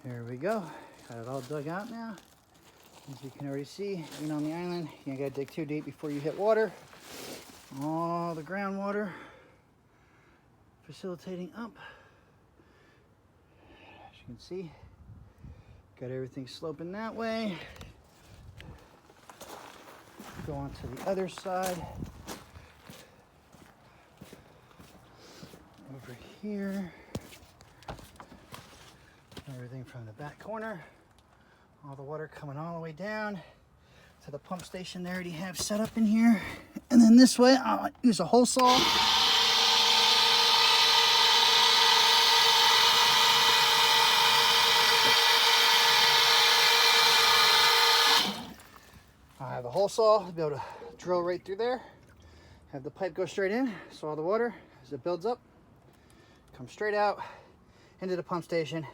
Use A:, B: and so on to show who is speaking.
A: There we go. Got it all dug out now. As you can already see, being on the island, you gotta dig too deep before you hit water. All the groundwater facilitating up. As you can see, got everything sloping that way. Go on to the other side. Over here. Everything from the back corner. All the water coming all the way down to the pump station they already have set up in here. And then this way, I'll use a hole saw. I have a hole saw to be able to drill right through there. Have the pipe go straight in, so all the water, as it builds up, comes straight out into the pump station